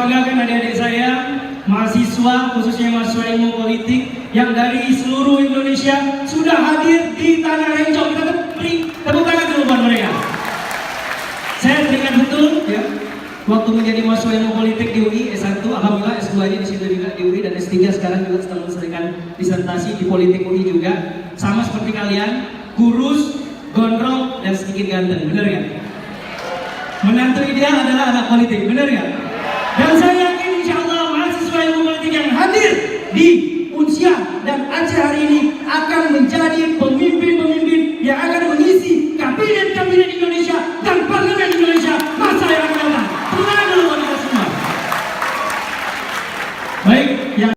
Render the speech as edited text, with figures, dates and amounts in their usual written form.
membanggakan adik-adik saya, mahasiswa, khususnya mahasiswa ilmu politik yang dari seluruh Indonesia sudah hadir di Tanah Rencong. Kita beri tepuk tangan dulu buat mereka. Saya teringat betul ya, waktu menjadi mahasiswa ilmu politik di UI S1, alhamdulillah S2-nya di situ juga di UI, dan S3 sekarang juga sedang menyelesaikan disertasi di politik UI juga. Sama seperti kalian, kurus, gondrong, dan sedikit ganteng, bener ya? Menantu ideal adalah anak politik, bener ya? Dan saya yakin insya Allah mahasiswa ilmu politik yang hadir di Unsia dan Aceh hari ini